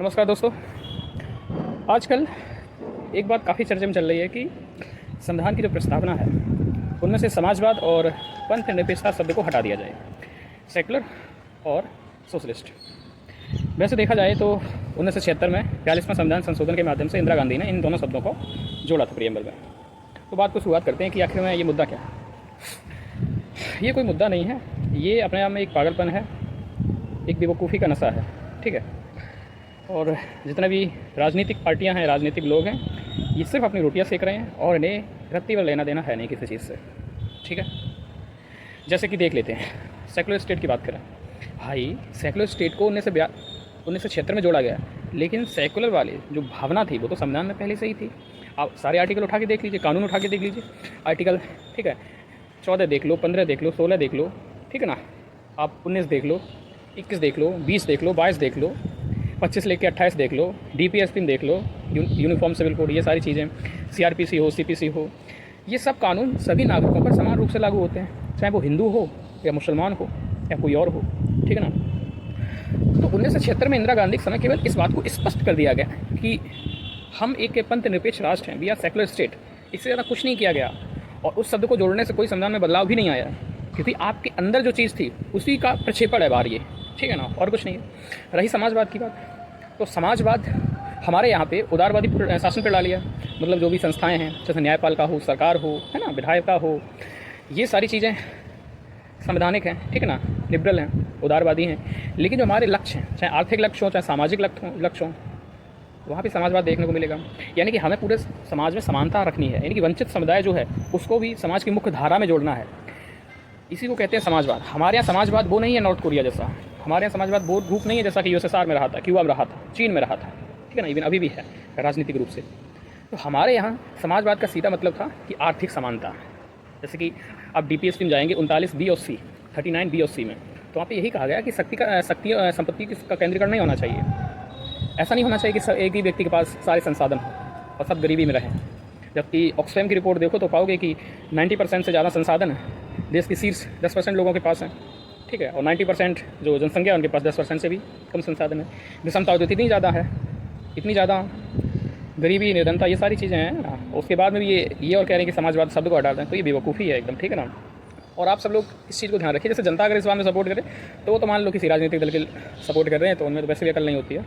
नमस्कार दोस्तों। आजकल एक बात काफ़ी चर्चा में चल रही है कि संविधान की जो प्रस्तावना है उनमें से समाजवाद और पंथ निरपेक्षता शब्द को हटा दिया जाए, सेकुलर और सोशलिस्ट। वैसे देखा जाए तो 1976 में 42वां संविधान संशोधन के माध्यम से इंदिरा गांधी ने इन दोनों शब्दों को जोड़ा था प्रियम्बल में। तो बात को शुरुआत करते हैं कि आखिर में ये मुद्दा क्या है। ये कोई मुद्दा नहीं है, ये अपने आप में एक पागलपन है, एक बेवकूफ़ी का नशा है, ठीक है। और जितने भी राजनीतिक पार्टियां हैं, राजनीतिक लोग हैं, ये सिर्फ अपनी रोटियां सेक रहे हैं और इन्हें रत्ती भर लेना देना है नहीं किसी चीज़ से, ठीक है। जैसे कि देख लेते हैं, सेकुलर स्टेट की बात करें। भाई सेकुलर स्टेट को 1976 में जोड़ा गया, लेकिन सेकुलर वाली जो भावना थी वो तो संविधान में पहले से ही थी। आप सारे आर्टिकल उठा के देख लीजिए, कानून उठा के देख लीजिए, आर्टिकल, ठीक है, 14 देख लो, 15 देख लो, 16 देख लो, ठीक है ना। आप 19 देख लो, 21 देख लो, 20 देख लो, 22 देख लो, 25 लेके 28 देख लो, DPS 3 देख लो, यूनिफॉर्म सिविल कोड, ये सारी चीज़ें, CRPC हो, CPC हो, ये सब कानून सभी नागरिकों पर समान रूप से लागू होते हैं, चाहे वो हिंदू हो या मुसलमान हो या कोई और हो, ठीक है ना। तो 1976 में इंदिरा गांधी के समय केवल इस बात को स्पष्ट कर दिया गया कि हम एक पंथ निरपेक्ष राष्ट्र हैं, वी आर सेकुलर स्टेट। इससे ज़्यादा कुछ नहीं किया गया और उस शब्द को जोड़ने से कोई संविधान में बदलाव भी नहीं आया, क्योंकि आपके अंदर जो चीज़ थी उसी का प्रक्षेपण है बाहर, ये, ठीक है ना, और कुछ नहीं है। रही समाजवाद की बात, तो समाजवाद हमारे यहाँ पे उदारवादी शासन प्रणाली है, मतलब जो भी संस्थाएं हैं, जैसे न्यायपालिका हो, सरकार हो, है ना, विधायिका हो, ये सारी चीज़ें संवैधानिक हैं, ठीक है ना, लिबरल हैं, उदारवादी हैं। लेकिन जो हमारे लक्ष्य हैं, चाहे आर्थिक लक्ष्य हो, चाहे सामाजिक लक्ष्य हो, वहाँ पे समाजवाद देखने को मिलेगा। यानी कि हमें पूरे समाज में समानता रखनी है, यानी कि वंचित समुदाय जो है उसको भी समाज की मुख्य धारा में जोड़ना है। इसी को कहते हैं समाजवाद। हमारे यहाँ समाजवाद वो नहीं है नॉर्थ कोरिया जैसा, हमारे यहाँ समाजवाद वो ग्रुप नहीं है जैसा कि USSR में रहा था, क्यूबा में रहा था, चीन में रहा था, ठीक है ना, इवन अभी भी है राजनीतिक रूप से। तो हमारे यहाँ समाजवाद का सीधा मतलब था कि आर्थिक समानता। जैसे कि आप DPS 3 जाएंगे 39B और C, 39B और C में, तो वहाँ पे यही कहा गया कि संपत्ति का केंद्रीकरण नहीं होना चाहिए। ऐसा नहीं होना चाहिए कि एक ही व्यक्ति के पास सारे संसाधन हो और सब गरीबी में रहें। जबकि ऑक्सफैम की रिपोर्ट देखो तो पाओगे कि 90% से ज़्यादा संसाधन देश की शीर्ष 10% लोगों के पास हैं, ठीक है, और 90% जो जनसंख्या है उनके पास 10% से भी कम संसाधन है। विषमता तो इतनी ज़्यादा है, इतनी ज़्यादा गरीबी, निर्धनता, ये सारी चीज़ें हैं ना। उसके बाद में भी ये और कह रहे हैं कि समाजवाद शब्द को हटा दें, तो ये बेवकूफ़ी है एकदम, ठीक है ना। और आप सब लोग इस चीज़ को ध्यान रखिए, जैसे जनता अगर इस बात में सपोर्ट करे तो वो तो मान लो किसी राजनीतिक दल के सपोर्ट कर रहे हैं, तो उनमें तो वैसे भी अकल नहीं होती है,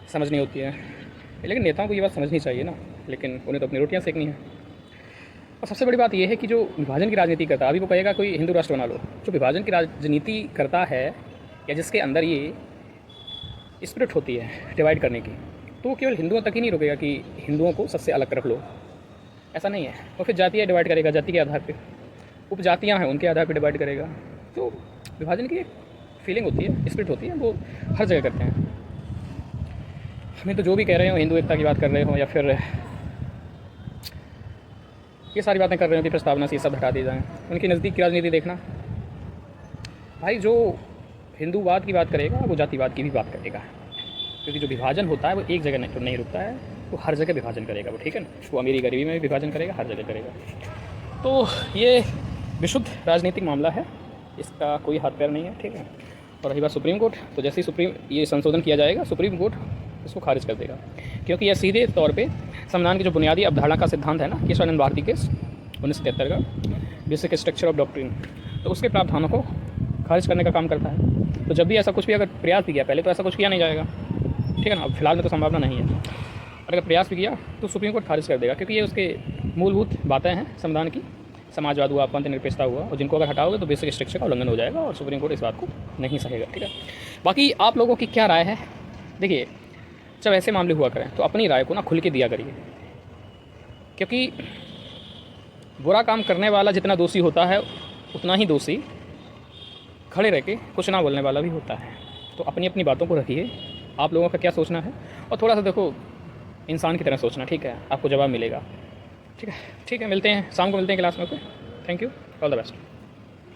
समझ नहीं होती है। लेकिन नेताओं को ये बात समझनी चाहिए ना, लेकिन उन्हें तो अपनी रोटियाँ सेकनी है। और सबसे बड़ी बात यह है कि जो विभाजन की राजनीति करता है, अभी वो कहेगा कोई हिंदू राष्ट्र बना लो, जो विभाजन की राजनीति करता है या जिसके अंदर ये स्पिरिट होती है डिवाइड करने की, तो वो केवल हिंदुओं तक ही नहीं रुकेगा कि हिंदुओं को सबसे अलग रख लो, ऐसा नहीं है। वो फिर जातीय डिवाइड करेगा, जाति के आधार पर, उपजातियाँ हैं उनके आधार पर डिवाइड करेगा। तो विभाजन की एक फीलिंग होती है, स्पिरिट होती है, वो हर जगह करते हैं। हमें तो जो भी कह रहे हो, हिंदू एकता की बात कर रहे हो या फिर ये सारी बातें कर रहे हो कि प्रस्तावना से सब हटा दी जाए, उनकी नज़दीक की राजनीति देखना। भाई जो हिंदूवाद की बात करेगा वो जातिवाद की भी बात करेगा, क्योंकि जो विभाजन होता है वो एक जगह नहीं रुकता है, वो हर जगह विभाजन करेगा वो, ठीक है ना। वो अमीरी गरीबी में भी विभाजन करेगा, हर जगह करेगा। तो ये विशुद्ध राजनीतिक मामला है, इसका कोई हाथ पैर नहीं है, ठीक है। और रही बात सुप्रीम कोर्ट, तो जैसे ही ये संशोधन किया जाएगा, सुप्रीम कोर्ट इसको खारिज कर देगा, क्योंकि यह सीधे तौर पे संविधान की जो बुनियादी अवधारणा का सिद्धांत है ना, केशवानंद भारती केस 1973 का बेसिक स्ट्रक्चर ऑफ डॉक्ट्रिन, तो उसके प्रावधानों को खारिज करने का काम करता है। तो जब भी ऐसा कुछ भी अगर प्रयास भी किया, पहले तो ऐसा कुछ किया नहीं जाएगा, ठीक है ना, अब फिलहाल में तो संभावना नहीं है, और अगर प्रयास भी किया तो सुप्रीम कोर्ट खारिज कर देगा, क्योंकि ये उसके मूलभूत बातें हैं संविधान की। समाजवाद हुआ, पंथ निरपेक्षता हुआ, और जिनको अगर हटाओगे तो बेसिक स्ट्रक्चर का उल्लंघन हो जाएगा और सुप्रीम कोर्ट इस बात को नहीं सहेगा, ठीक है। बाकी आप लोगों की क्या राय है? देखिए, जब ऐसे मामले हुआ करें तो अपनी राय को ना खुल के दिया करिए, क्योंकि बुरा काम करने वाला जितना दोषी होता है उतना ही दोषी खड़े रह के कुछ ना बोलने वाला भी होता है। तो अपनी अपनी बातों को रखिए, आप लोगों का क्या सोचना है, और थोड़ा सा देखो इंसान की तरह सोचना, ठीक है, आपको जवाब मिलेगा, ठीक है। ठीक है, मिलते हैं शाम को, मिलते हैं क्लास में। Okay, thank you, all the best.